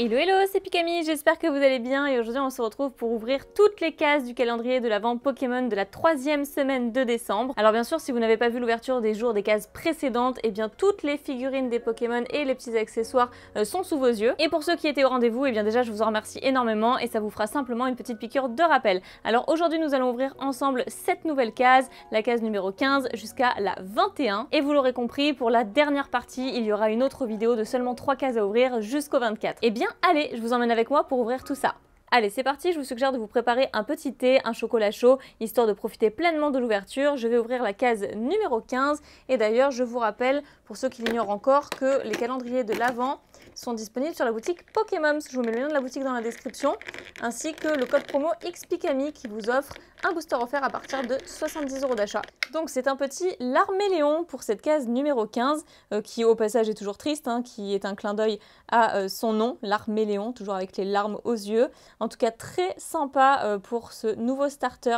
Hello hello, c'est Pikami, j'espère que vous allez bien et aujourd'hui on se retrouve pour ouvrir toutes les cases du calendrier de l'Avent Pokémon de la 3e semaine de décembre. Alors bien sûr, si vous n'avez pas vu l'ouverture des jours des cases précédentes, et bien toutes les figurines des Pokémon et les petits accessoires sont sous vos yeux. Et pour ceux qui étaient au rendez-vous, et bien déjà je vous en remercie énormément et ça vous fera simplement une petite piqûre de rappel. Alors aujourd'hui nous allons ouvrir ensemble 7 nouvelles cases, la case numéro 15 jusqu'à la 21. Et vous l'aurez compris, pour la dernière partie, il y aura une autre vidéo de seulement 3 cases à ouvrir jusqu'au 24. Et bien allez, je vous emmène avec moi pour ouvrir tout ça. Allez, c'est parti, je vous suggère de vous préparer un petit thé, un chocolat chaud, histoire de profiter pleinement de l'ouverture. Je vais ouvrir la case numéro 15 et d'ailleurs, je vous rappelle, pour ceux qui l'ignorent encore, que les calendriers de l'Avent sont disponibles sur la boutique Pokémon. Je vous mets le lien de la boutique dans la description, ainsi que le code promo XPIKAMI qui vous offre un booster offert à partir de 70 € d'achat. Donc c'est un petit Larméléon pour cette case numéro 15, qui au passage est toujours triste, qui est un clin d'œil à son nom, Larméléon, toujours avec les larmes aux yeux. En tout cas très sympa pour ce nouveau starter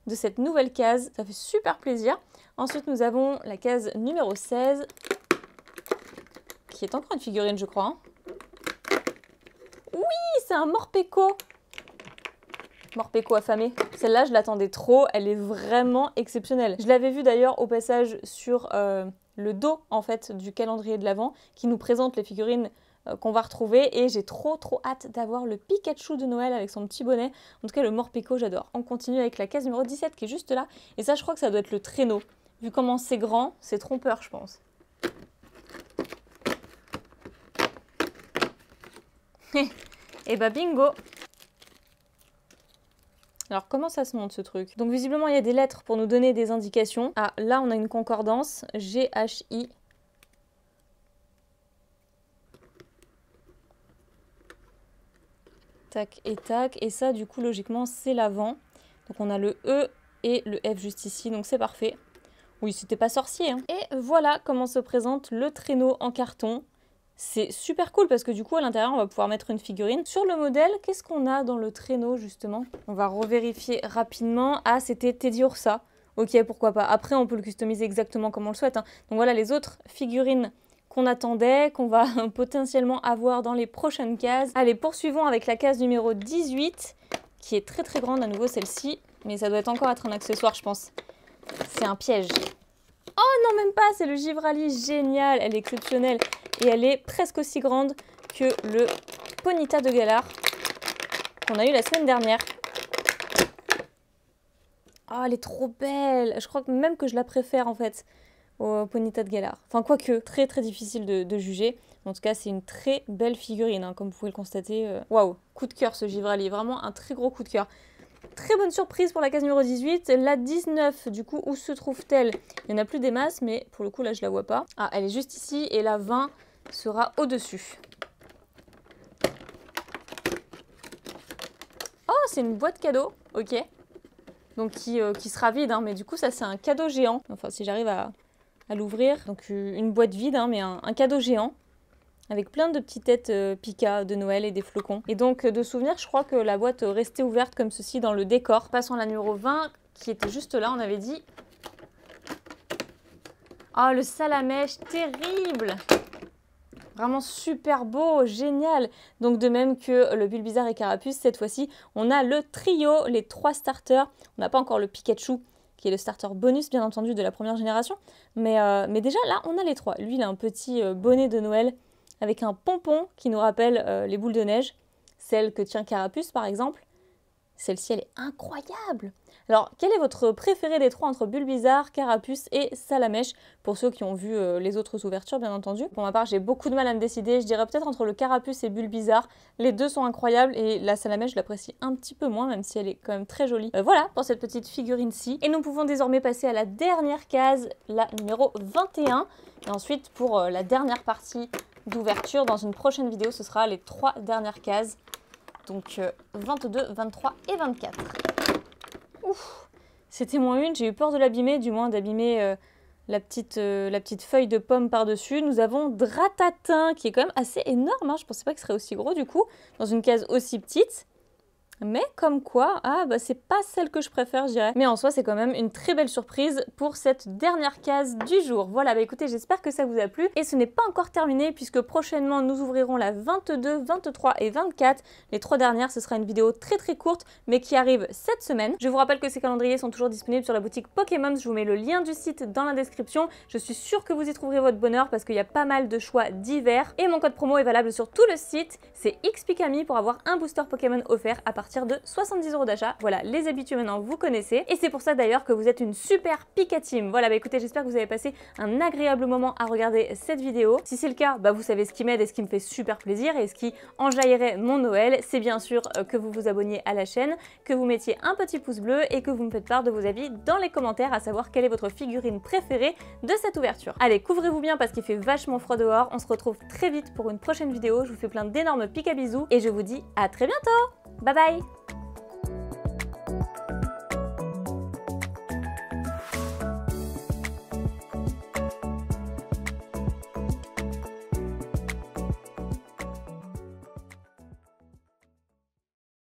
de cette nouvelle case, ça fait super plaisir. Ensuite nous avons la case numéro 16, qui est encore une figurine je crois. Oui, c'est un Morpeko. Morpeko affamé. Celle-là, je l'attendais trop, elle est vraiment exceptionnelle. Je l'avais vue d'ailleurs au passage sur le dos en fait du calendrier de l'Avent qui nous présente les figurines qu'on va retrouver et j'ai trop hâte d'avoir le Pikachu de Noël avec son petit bonnet. En tout cas, le Morpeko, j'adore. On continue avec la case numéro 17 qui est juste là et ça, je crois que ça doit être le traîneau. Vu comment c'est grand, c'est trompeur, je pense. Et bah bingo! Alors comment ça se monte ce truc? Donc visiblement il y a des lettres pour nous donner des indications. Ah là on a une concordance, GHI. Tac et tac, et ça du coup logiquement c'est l'Avent. Donc on a le E et le F juste ici, donc c'est parfait. Oui, c'était pas sorcier. Et voilà comment se présente le traîneau en carton. C'est super cool parce que du coup à l'intérieur on va pouvoir mettre une figurine. Sur le modèle, qu'est-ce qu'on a dans le traîneau justement? On va revérifier rapidement. Ah, c'était Teddiursa. Ok, pourquoi pas. Après on peut le customiser exactement comme on le souhaite. Donc voilà les autres figurines qu'on attendait, qu'on va potentiellement avoir dans les prochaines cases. Allez, poursuivons avec la case numéro 18 qui est très grande à nouveau celle-ci. Mais ça doit encore être un accessoire je pense. C'est un piège. Oh non, même pas, c'est le Givrali, génial, elle est exceptionnelle. Et elle est presque aussi grande que le Ponyta de Galar qu'on a eu la semaine dernière. Oh, elle est trop belle. Je crois même que je la préfère en fait au Ponyta de Galar. Enfin, quoique, très difficile de juger. En tout cas, c'est une très belle figurine, comme vous pouvez le constater. Waouh, coup de cœur ce Givrali, vraiment un très gros coup de cœur. Très bonne surprise pour la case numéro 18. La 19, du coup, où se trouve-t-elle? Il n'y en a plus des masses, mais pour le coup, là, je la vois pas. Ah, elle est juste ici et la 20 sera au-dessus. Oh, c'est une boîte cadeau, ok. Donc, qui sera vide, mais du coup, ça, c'est un cadeau géant. Enfin, si j'arrive à l'ouvrir. Donc, une boîte vide, mais un cadeau géant. Avec plein de petites têtes Pika de Noël et des flocons. Et donc, de souvenir, je crois que la boîte restait ouverte comme ceci dans le décor. Passons à la numéro 20, qui était juste là, on avait dit. Oh, le Salamèche, terrible! Vraiment super beau, génial! Donc, de même que le Bulbizarre et Carapuce, cette fois-ci, on a le trio, les 3 starters. On n'a pas encore le Pikachu, qui est le starter bonus, bien entendu, de la première génération. Mais déjà, là, on a les 3. Lui, il a un petit bonnet de Noël avec un pompon qui nous rappelle les boules de neige, celle que tient Carapuce par exemple. Celle-ci, elle est incroyable! Alors, quel est votre préféré des 3 entre Bulbizarre, Carapuce et Salamèche? Pour ceux qui ont vu les autres ouvertures, bien entendu. Pour ma part, j'ai beaucoup de mal à me décider. Je dirais peut-être entre le Carapuce et Bulbizarre. Les deux sont incroyables et la Salamèche, je l'apprécie un petit peu moins, même si elle est quand même très jolie. Voilà pour cette petite figurine-ci. Et nous pouvons désormais passer à la dernière case, la numéro 21. Et ensuite, pour la dernière partie d'ouverture, dans une prochaine vidéo, ce sera les 3 dernières cases. Donc 22, 23 et 24. Ouf, c'était moins une, j'ai eu peur de l'abîmer, du moins d'abîmer la petite feuille de pomme par-dessus. Nous avons Dratatin, qui est quand même assez énorme, je pensais pas qu'il serait aussi gros du coup, dans une case aussi petite. Mais comme quoi, ah bah c'est pas celle que je préfère, je dirais. Mais en soi, c'est quand même une très belle surprise pour cette dernière case du jour. Voilà, bah écoutez, j'espère que ça vous a plu. Et ce n'est pas encore terminé puisque prochainement, nous ouvrirons la 22, 23 et 24. Les 3 dernières, ce sera une vidéo très courte, mais qui arrive cette semaine. Je vous rappelle que ces calendriers sont toujours disponibles sur la boutique Pokémon. Je vous mets le lien du site dans la description. Je suis sûre que vous y trouverez votre bonheur parce qu'il y a pas mal de choix divers. Et mon code promo est valable sur tout le site. C'est XPKami pour avoir un booster Pokémon offert à partir de 70 € d'achat. Voilà, les habitués maintenant vous connaissez. Et c'est pour ça d'ailleurs que vous êtes une super Pika Team. Voilà, bah écoutez, j'espère que vous avez passé un agréable moment à regarder cette vidéo. Si c'est le cas, bah vous savez ce qui m'aide et ce qui me fait super plaisir et ce qui enjaillerait mon Noël, c'est bien sûr que vous vous abonniez à la chaîne, que vous mettiez un petit pouce bleu et que vous me faites part de vos avis dans les commentaires, à savoir quelle est votre figurine préférée de cette ouverture. Allez, couvrez-vous bien parce qu'il fait vachement froid dehors. On se retrouve très vite pour une prochaine vidéo. Je vous fais plein d'énormes Pika bisous et je vous dis à très bientôt. Bye bye.